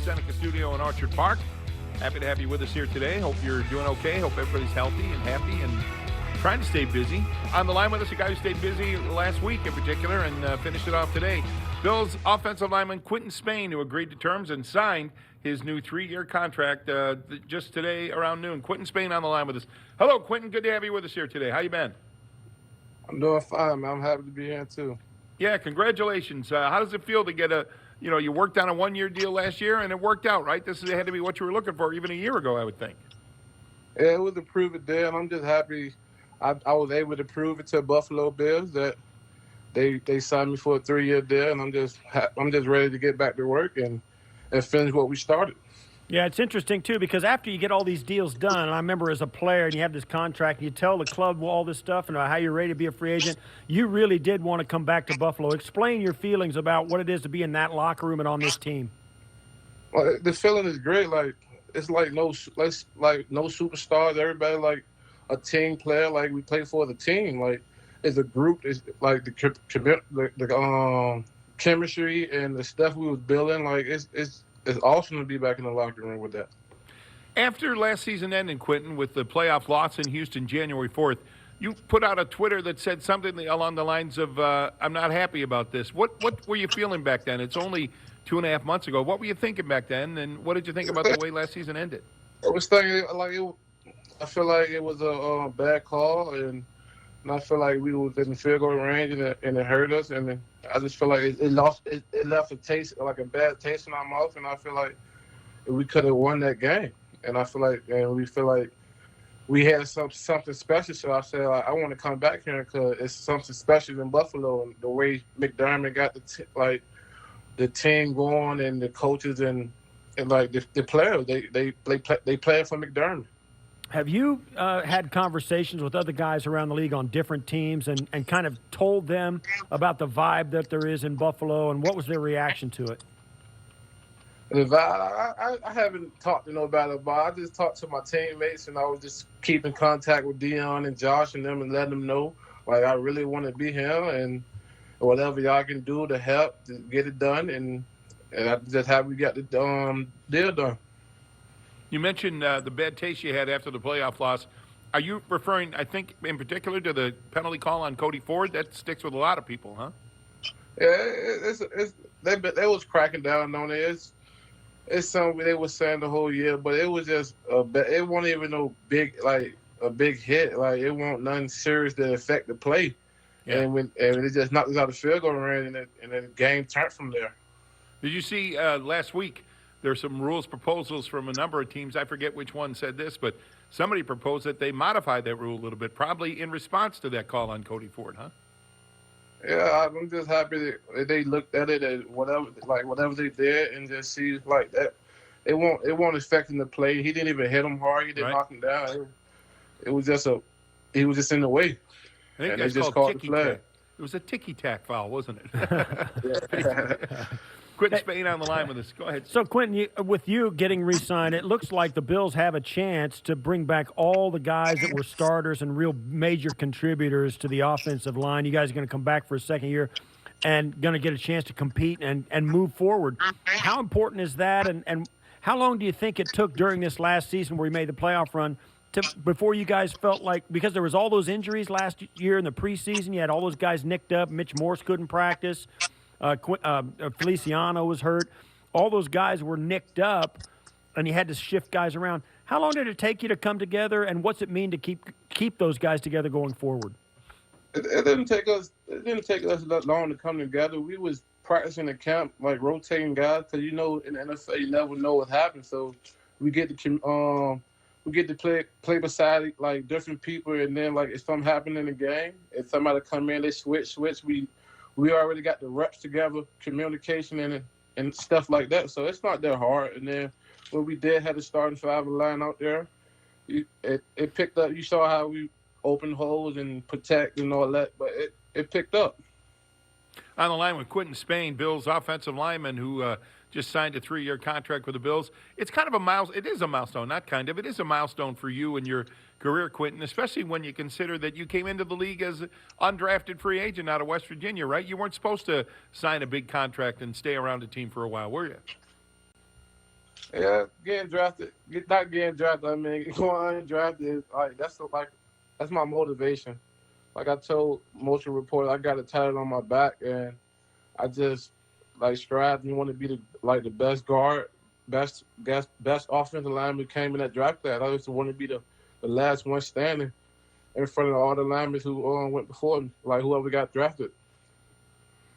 Seneca Studio in Orchard Park. Happy to have you with us here today. Hope you're doing okay. Hope everybody's healthy and happy and trying to stay busy. On the line with us, a guy who stayed busy last week in particular and finished it off today. Bills offensive lineman Quinton Spain, who agreed to terms and signed his new 3-year contract just today around noon. Quinton Spain on the line with us. Hello, Quinton. Good to have you with us here today. How you been? I'm doing fine, man. I'm happy to be here, too. Yeah, congratulations. How does it feel to get you worked on a 1-year deal last year, and it worked out, right? This had to be what you were looking for even a year ago, I would think. Yeah, it was a prove it deal, and I'm just happy I was able to prove it to Buffalo Bills that they signed me for a 3-year deal, and I'm just ready to get back to work and finish what we started. Yeah, it's interesting, too, because after you get all these deals done, and I remember as a player and you have this contract, and you tell the club all this stuff and how you're ready to be a free agent, you really did want to come back to Buffalo. Explain your feelings about what it is to be in that locker room and on this team. Well, the feeling is great. It's like no superstars. Everybody like a team player. Like we play for the team. Like it's a group. It's like the chemistry and the stuff we was building. Like it's awesome to be back in the locker room with that. After last season ending, Quinton, with the playoff loss in Houston January 4th, you put out a Twitter that said something along the lines of, I'm not happy about this. What were you feeling back then? It's only 2.5 months ago. What were you thinking back then, and what did you think about the way last season ended? I was thinking, I feel like it was a bad call, and I feel like we was in the field goal range, and it hurt us, and I just feel like it left a taste, like a bad taste in our mouth, and I feel like we could have won that game, and we feel like we had something special. So I said, I want to come back here because it's something special in Buffalo, and the way McDermott got the team going, and the coaches and like the players, they play for McDermott. Have you had conversations with other guys around the league on different teams and kind of told them about the vibe that there is in Buffalo, and what was their reaction to it? The vibe, I haven't talked to nobody about it. I just talked to my teammates, and I was just keeping contact with Dion and Josh and them and letting them know, like, I really want to be here, and whatever y'all can do to help to get it done, and I just happy we got the deal done. You mentioned the bad taste you had after the playoff loss. Are you referring, I think, in particular to the penalty call on Cody Ford? That sticks with a lot of people, huh? Yeah, they was cracking down on it. It's something they were saying the whole year, but it was just it wasn't even no big a big hit. Like it wasn't nothing serious that affect the play. Yeah. And it just knocked us out of the field goal range, and then the game turned from there. Did you see last week? There's some rules proposals from a number of teams. I forget which one said this, but somebody proposed that they modify that rule a little bit, probably in response to that call on Cody Ford, huh? Yeah, I'm just happy that they looked at it as whatever they did, and just see like that. It won't affect him the play. He didn't even hit him hard. He didn't knock him down. It was just he was just in the way. I think that's just called ticky tack. It was a ticky tack foul, wasn't it? Quinton Spain on the line with us. Go ahead. So, Quinton, with you getting re-signed, it looks like the Bills have a chance to bring back all the guys that were starters and real major contributors to the offensive line. You guys are going to come back for a second year and going to get a chance to compete and move forward. How important is that, and how long do you think it took during this last season where you made the playoff run before you guys felt like, because there was all those injuries last year in the preseason, you had all those guys nicked up, Mitch Morse couldn't practice, Feliciano was hurt. All those guys were nicked up, and you had to shift guys around. How long did it take you to come together, and what's it mean to keep those guys together going forward? It didn't take us that long to come together. We was practicing in camp, like rotating guys, because in the NFL you never know what happens. So we get to play beside like different people, and then like if something happened in the game, if somebody come in, they switch. We already got the reps together, communication and stuff like that. So it's not that hard. And then when we did have the starting 5 line out there, it picked up. You saw how we opened holes and protect and all that, but it picked up. On the line with Quinton Spain, Bills offensive lineman who just signed a 3-year contract with the Bills. It's kind of a milestone. It is a milestone, not kind of. It is a milestone for you and your career, Quinton, especially when you consider that you came into the league as an undrafted free agent out of West Virginia, right? You weren't supposed to sign a big contract and stay around the team for a while, were you? Yeah, getting drafted, not getting drafted. I mean, going undrafted is that's my motivation. Like I told motion reporter, I got a tattoo on my back, and I just like strive and want to be the best guard, best offensive lineman came in that draft class. I just want to be the last one standing in front of all the linemen who went before me, like whoever got drafted.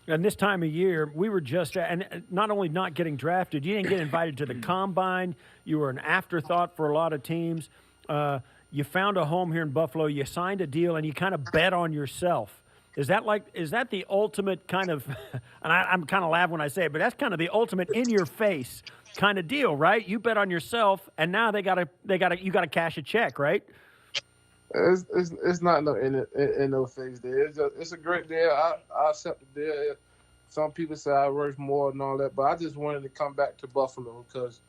And this time of year, we were just, and not only not getting drafted, you didn't get invited to the combine. You were an afterthought for a lot of teams. You found a home here in Buffalo. You signed a deal, and you kind of bet on yourself. Is that the ultimate kind of, and I'm kind of laughing when I say it, but that's kind of the ultimate in-your-face kind of deal, right? You bet on yourself, and now you got to cash a check, right? It's not no in no face deal. It's a great deal. I accept the deal. Some people say I work more and all that, but I just wanted to come back to Buffalo because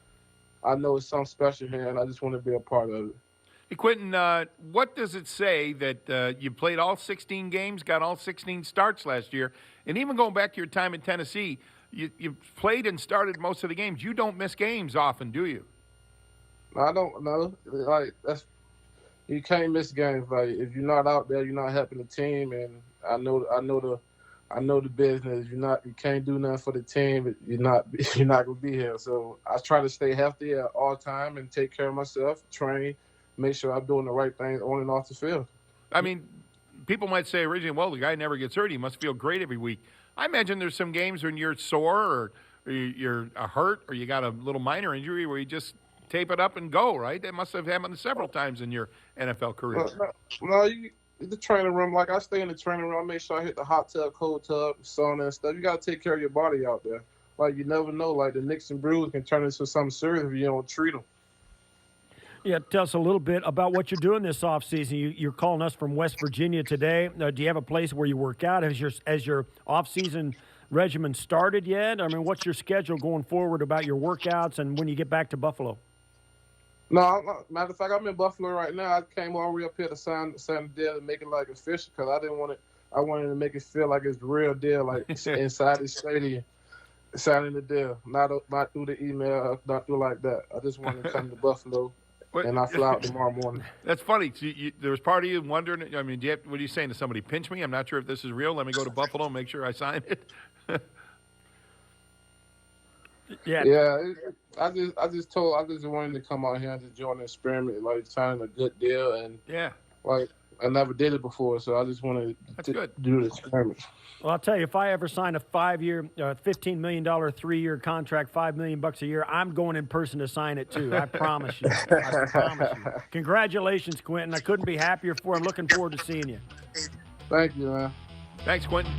I know it's something special here, and I just want to be a part of it. Hey, Quinton, what does it say that you played all 16 games, got all 16 starts last year, and even going back to your time in Tennessee, you played and started most of the games. You don't miss games often, do you? I don't know. Like you can't miss games. Like if you're not out there, you're not helping the team. And I know the business. You can't do nothing for the team. You're not gonna be here. So I try to stay healthy at all time and take care of myself, train, make sure I'm doing the right things on and off the field. I mean, people might say originally, well, the guy never gets hurt. He must feel great every week. I imagine there's some games when you're sore or you're hurt or you got a little minor injury where you just tape it up and go, right? That must have happened several times in your NFL career. No, the training room, like I stay in the training room, I make sure I hit the hot tub, cold tub, sauna and stuff. You got to take care of your body out there. Like you never know, like the nicks and bruises can turn into something serious if you don't treat them. Yeah, tell us a little bit about what you're doing this offseason. You're calling us from West Virginia today. Do you have a place where you work out? Has your offseason regimen started yet? I mean, what's your schedule going forward about your workouts and when you get back to Buffalo? No, matter of fact, I'm in Buffalo right now. I came all the way up here to sign the deal and make it like official because I didn't want it. I wanted to make it feel like it's the real deal, like inside the stadium, signing the deal, not through the email, not through like that. I just wanted to come to Buffalo. And I fly out tomorrow morning. That's funny. So there was part of you wondering, I mean, what are you saying to somebody? Pinch me? I'm not sure if this is real. Let me go to Buffalo and make sure I sign it. Yeah. I just wanted to come out here and just join the experiment, like signing a good deal. And like I never did it before, so I just wanted to do the experiment. Well, I'll tell you, if I ever sign a 5-year, $15 million 3-year contract, $5 million a year, I'm going in person to sign it too. I promise you. I promise you. Congratulations, Quinton. I couldn't be happier for you. I'm looking forward to seeing you. Thank you, man. Thanks, Quinton.